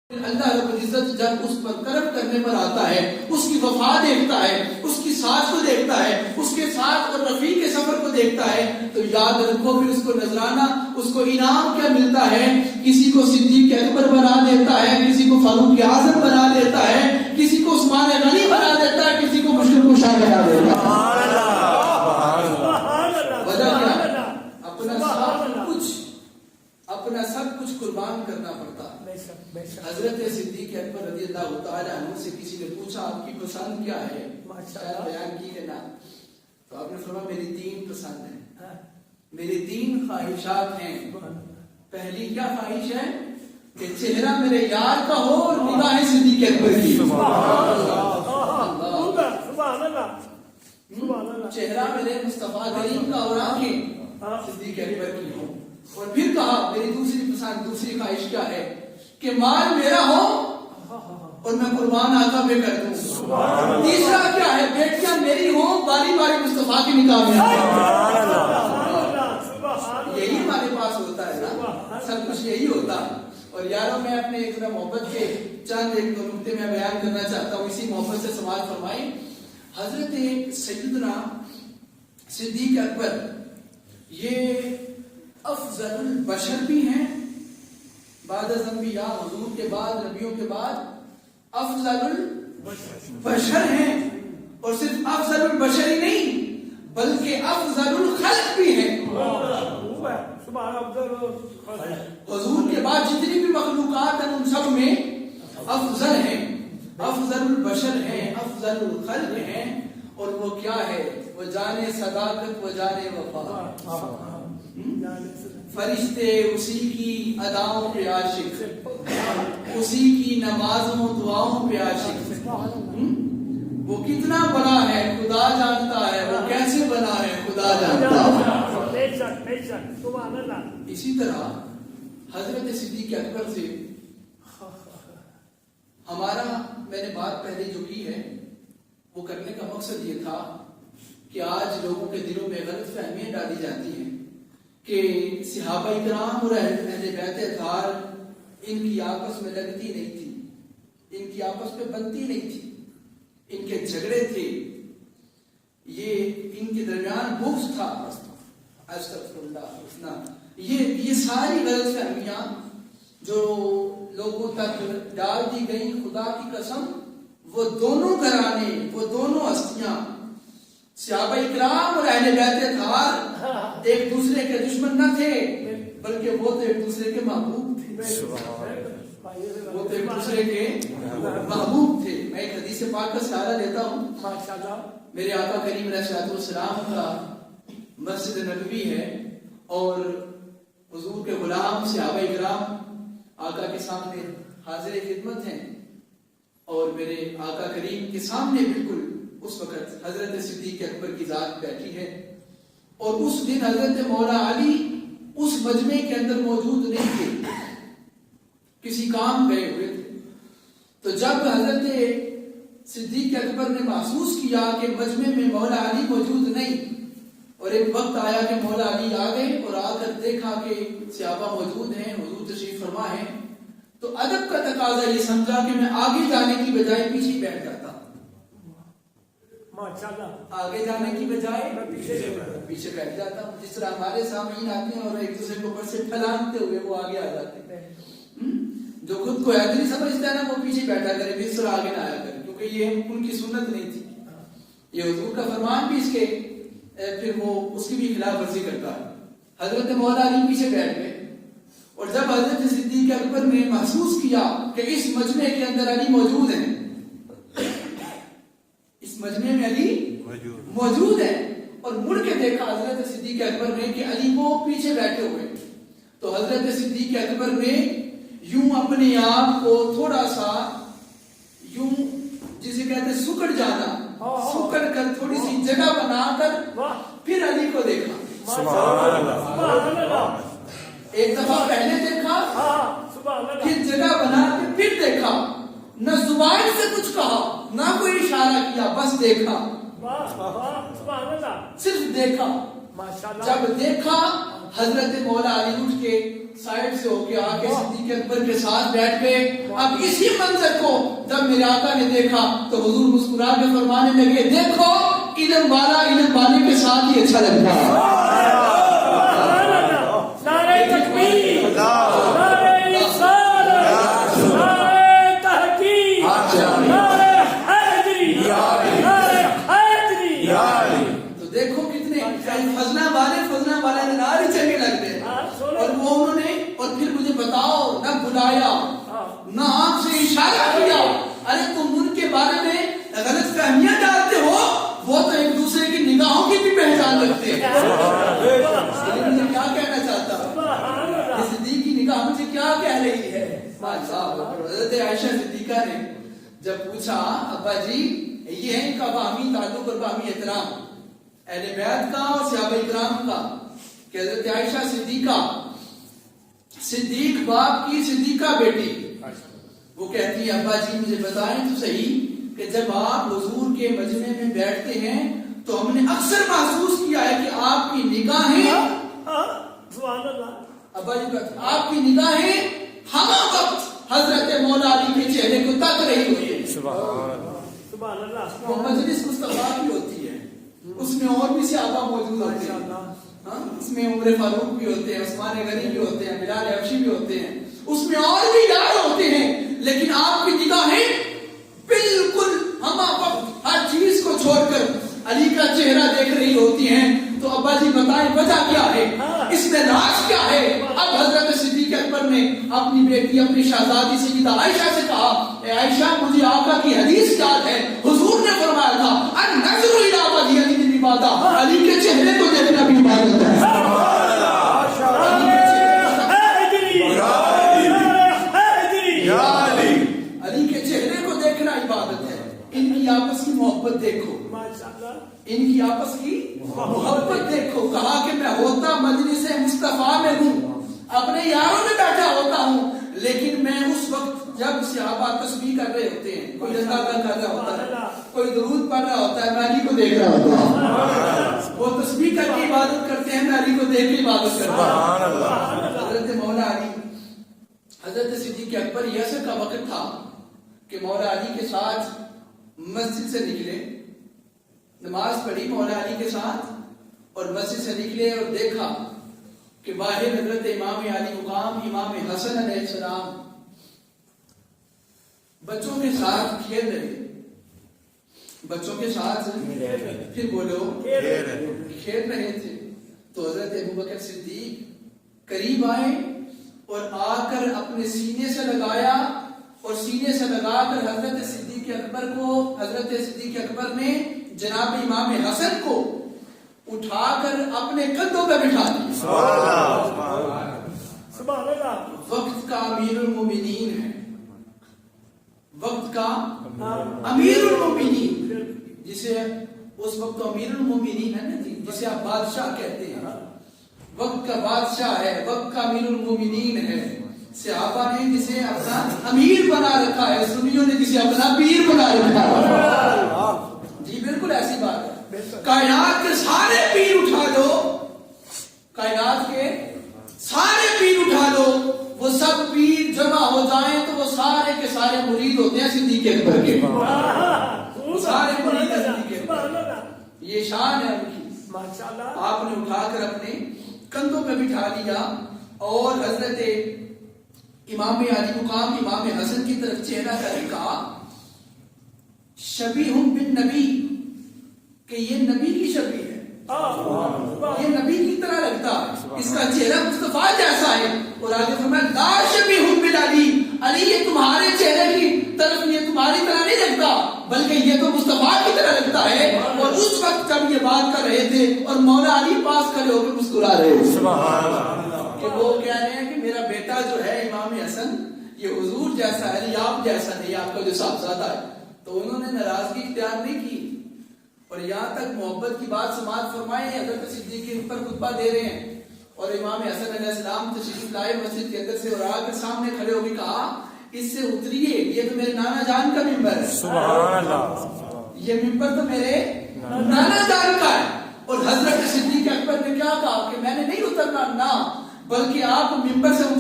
اللہ رب العزت جب اس پر کرم کرنے پر آتا ہے، اس کی وفا دیکھتا ہے، اس کی ساتھ کو دیکھتا ہے، اس کے ساتھ اور رفیق سفر کو دیکھتا ہے، تو یاد رکھو پھر اس کو نذرانہ، اس کو انعام کیا ملتا ہے؟ کسی کو صدیق اکبر بنا دیتا ہے، کسی کو فاروق اعظم بنا دیتا ہے، کسی کو عثمان غنی بنا دیتا ہے، کسی کو مشکل کشا بنا دیتا ہے۔ وجہ کیا؟ اپنا سب کچھ قربان کرنا پڑتا ہے۔ حضرت صدیق اکبر رضی اللہ تعالی عنہ سے کسی نے پوچھا آپ کی پسند کیا ہے؟ شاید بیان کی ہے نا، تو آپ نے فرمایا میری تین پسند ہیں، میری تین خواہشات ہیں۔ پہلی کیا خواہش ہے؟ کہ چہرہ میرے یار کا ہو اور نگاہ صدیق اکبر کی۔ چہرہ میرے مصطفیٰ کریم کا اور آنکھیں صدیق اکبر کی ہو۔ اور پھر کہا میری دوسری پسند، دوسری خواہش کیا ہے؟ کہ مال میرا ہو اور میں قربان آقا پہ کر دوں۔ تیسرا کیا ہے؟ بیٹیاں میری ہوں، باری باری مصطفیٰ کی نکاح میں۔ یہی ہمارے پاس ہوتا ہے نا، سب کچھ یہی ہوتا ہے۔ اور یاروں میں اپنے ایک محبت کے چند ایک دو نقطے میں بیان کرنا چاہتا ہوں، اسی محبت سے سماعت فرمائیں۔ حضرت سیدنا صدیق اکبر یہ افضل البشر بھی ہیں، بعد از انبیاء، حضور کے بعد، نبیوں کے بعد افضل البشر ہیں، اور صرف افضل البشر ہی نہیں بلکہ افضل الخلق بھی ہیں۔ حضور کے بعد جتنی بھی مخلوقات ہیں ان سب میں افضل ہیں، افضل البشر ہیں، افضل الخلق ہیں۔ اور وہ کیا ہے؟ وہ جانے صداقت، وہ جانے وفا۔ فرشتے اسی کی اداؤں پہ عاشق، اسی کی نمازوں دعاؤں پہ عاشق۔ وہ کتنا بڑا ہے خدا جانتا ہے، وہ کیسے بنا ہے خدا جانتا ہے۔ اسی طرح حضرت صدیق اکبر سے ہمارا، میں نے بات پہلے جو کی ہے وہ کرنے کا مقصد یہ تھا کہ آج لوگوں کے دلوں میں غلط فہمیاں ڈالی جاتی ہیں کہ صحابہ کرام اور اہل بیت اطہار ان کی آپس میں لگتی نہیں تھی، ان کی آپس میں بنتی نہیں تھی، ان کے جھگڑے تھے، یہ ان کے درمیان بغض تھا۔ استغفر اللہ۔ یہ ساری غلط فہمیاں جو لوگوں تک ڈال دی گئی، خدا کی قسم وہ دونوں گھرانے، وہ دونوں ہستیاں، صحابہ کرام اور اہل بیت اطہار ایک دوسرے کے دشمن نہ تھے، بلکہ وہ تو ایک دوسرے کے محبوب تھے، وہ تو ایک دوسرے کے محبوب تھے۔ میں ایک حدیث پاک کا سہارا لیتا ہوں۔ میرے آقا کریم علیہ الصلوۃ والسلام کا مسجد نبوی ہے، اور حضور کے غلام صحابہ کرام آقا کے سامنے حاضر خدمت ہیں، اور میرے آقا کریم کے سامنے بالکل اس وقت حضرت صدیق اکبر کی ذات بیٹھی ہے، اور اس دن حضرت مولا علی اس مجمع کے اندر موجود نہیں تھے، کسی کام گئے ہوئے تھے۔ تو جب حضرت صدیق اکبر نے محسوس کیا کہ مجمع میں مولا علی موجود نہیں، اور ایک وقت آیا کہ مولا علی آ گئے، اور آ کر دیکھا کہ صحابہ موجود ہیں، حضور تشریف فرما ہے، تو ادب کا تقاضا یہ سمجھا کہ میں آگے جانے کی بجائے پیچھے بیٹھ جاتا ہوں، آگے جانے کی بجائے پیچھے بیٹھ جاتا ہوں۔ جس طرح ہمارے سامعین آتے ہیں اور ایک دوسرے کو اوپر سے پھیلانتے ہوئے وہ آگے آ جاتے ہیں، جو خود کو حیدری سمجھتا ہے نا وہ پیچھے بیٹھا کرے، بھی اس طرح آگے نہ آیا کرے، کیونکہ یہ ان کی سنت نہیں تھی، یہ حضور کا فرمان بھی اس کے پھر وہ اس کی بھی خلاف ورزی کرتا ہے۔ حضرت مولا علی پیچھے بیٹھ گئے، اور جب حضرت صدیق اکبر نے محسوس کیا کہ اس مجمع کے اندر علی موجود ہیں، اس مجمع میں علی موجود ہے، اور مڑ کے دیکھا حضرت صدیق اکبر نے کہ علی وہ پیچھے بیٹھے ہوئے، تو حضرت صدیق اکبر نے یوں اپنے آپ کو تھوڑا سا یوں جسے کہتے ہیں سکڑ جانا، سکڑ کر تھوڑی سی جگہ بنا کر پھر علی کو دیکھا۔ ایک دفعہ پہلے دیکھا، پھر جگہ بنا کے پھر دیکھا، نہ زبان سے کچھ کہا، نہ کوئی اشارہ کیا، بس دیکھا، صرف دیکھا۔ جب دیکھا حضرت مولا علی اٹھ کے سائڈ سے ہو کے آ کے صدیق اکبر کے ساتھ بیٹھ گئے. اب اسی منظر کو جب میرے آقا نے دیکھا تو حضور مسکرا کے فرمانے لگے دیکھو علم والے کے ساتھ ہی اچھا لگتا ہے. نعرہ تکبیر، نعرہ رسالت، نعرہ تحقیق، نعرہ حیدری، نعرہ حیدری. تو دیکھو کتنے فضلہ والے نعرے چلنے لگتے ہیں. اور وہ انہوں نے اور پھر مجھے بتاؤ نہ بلایا نہ آپ سے اشارہ کیا. ارے تم ان کے بارے میں غلط فہمیاں ڈالتے ہو، وہ تو ایک دوسرے کی نگاہوں کی بھی پہچان رکھتے ہیں. مجھے کیا کہنا چاہتا ہوں، صدیق کی نگاہ مجھے کیا کہہ رہی ہے. حضرت عائشہ صدیقہ نے جب پوچھا ابا جی یہ ہے ان کا باہمی تعلق اور باہمی احترام اہل بیت کا اور صحابہ کرام کا، کہ حضرت عائشہ صدیقہ صدیق باپ کی صدیقہ بیٹی، وہ کہتی ہے ابا جی مجھے بتائیں تو صحیح کہ جب آپ حضور کے مجمع میں بیٹھتے ہیں تو ہم نے اکثر محسوس کیا ہے کہ آپ کی نگاہیں ابا جی آپ کی نگاہیں ہم وقت حضرت مولا علی کے چہرے کو تک رہی ہوئی ہے. وہ مجلس مصطفیٰ کی ہوتی ہے، اس میں اور بھی صحابہ موجود ہوتے ہیں، اس میں عمر فاروق بھی ہوتے ہیں، عثمان غنی بھی ہوتے ہیں، بلال حبشی بھی ہوتے ہیں، اس میں اور بھی یار ہوتے ہیں، لیکن آپ کی نگاہیں بالکل ہم ہر چیز کو چھوڑ کر علی کا چہرہ دیکھ رہی ہوتی ہیں. تو ابا جی بتائیں وجہ کیا ہے، اس میں راز کیا ہے. اب حضرت صدیق اکبر نے اپنی بیٹی اپنی شہزادی سیدہ عائشہ سے کہا اے عائشہ مجھے آقا کی حدیث یاد ہے، حضور نے فرمایا تھا النظر الی وجہ علی کی عبادت، علی کے چہرے کو دیکھنا بھی عبادت ہے. علی کے چہرے کو دیکھنا عبادت ہے. ان کی آپس کی محبت دیکھو، ان کی آپس کی محبت دیکھو. کہا کہ میں ہوتا مجلس مصطفیٰ میں ہوں، اپنے یاروں میں بیٹھا ہوتا ہوں، لیکن میں اس وقت جب صحابہ تسبیح کر رہے ہوتے ہیں، کوئی اللہ کر رہا ہوتا ہے، کوئی درود پڑھ رہا ہوتا ہے، میں علی کو دیکھ رہا ہوتا ہوں. وہ تسبیح کر کے عبادت کرتے ہیں، میں علی کو دیکھ کے عبادت کرتا ہوں. حضرت مولا علی حضرت صدیق اکبر یسر کا وقت تھا کہ مولا علی کے ساتھ مسجد سے نکلے، نماز پڑھی مولا علی کے ساتھ اور مسجد سے نکلے اور دیکھا کہ باہر حضرت امام علی مقام امام حسن علیہ السلام بچوں کے ساتھ کھیل رہے، بچوں کے ساتھ پھر بولو کھیل رہے تھے. تو حضرت ابوبکر صدیق قریب آئے اور آ کر اپنے سینے سے لگایا اور سینے سے لگا کر حضرت صدیق اکبر نے جناب امام حسن کو اٹھا کر اپنے کندھوں پہ بٹھا دیا. وقت کا امیر المومنین ہے، وقت کا امیر المومنین، جسے اس وقت امیر المومنین ہے نا جی، جسے آپ بادشاہ کہتے ہیں، وقت کا بادشاہ ہے، وقت کا امیر المومنین ہے. صحابہ نے جسے اپنا امیر بنا رکھا ہے، سنیوں نے جسے اپنا پیر بنا رکھا ہے. جی بالکل ایسی بات ہے. کائنات کے سارے پیر اٹھا دو، کائنات کے سارے پیر اٹھا دو، وہ سب پیر جمع ہو جائیں تو وہ سارے کے سارے مرید ہوتے ہیں صدیق اکبر کے. سارے مرید ہیں صدیق اکبر. یہ شان ہے ان کی. آپ نے اٹھا کر اپنے کندھوں پہ بٹھا دیا اور حضرت امام علی مقام امام حسن کی طرف چہرہ کر کے کہا شبیہ بن نبی، کہ یہ نبی کی شبیہ ہے، یہ نبی کی طرح لگتا ہے، اس کا چہرہ مصطفیٰ جیسا ہے. اور آگے فرمایا لا شبیہ بن علی، علی یہ تمہارے چہرے کی طرف یہ تمہاری طرح نہیں لگتا بلکہ یہ تو مصطفیٰ کی طرح لگتا ہے. اور اس وقت جب یہ بات کر رہے تھے اور مولا علی پاس کھڑے ہو کے مسکرا رہے تھے کہ وہ کہہ رہے ہیں کہ میرا بیٹا جو ہے امام حسن یہ حضور جیسا ہے، آپ جیسا نہیں، آپ کا جو صاحبزادہ ہے. تو انہوں نے ناراضگی اختیار نہیں کی اور یہاں تک محبت کی بات سماعت فرمائے. حضرت صدیق ان پر خطبہ دے رہے ہیں اور امام حسن علیہ السلام تشریف لائے مسجد کے اندر سے اور آ کر سامنے کھڑے ہو کے کہا اس سے اتریے، یہ تو میرے نانا جان کا ممبر ہے، سبحان اللہ، یہ ممبر تو میرے نانا جان کا ہے. اور حضرت صدیق اکبر نے کیا کہا کہ میں نے نہیں اترنا، نہ بلکہ آپ ممبر سے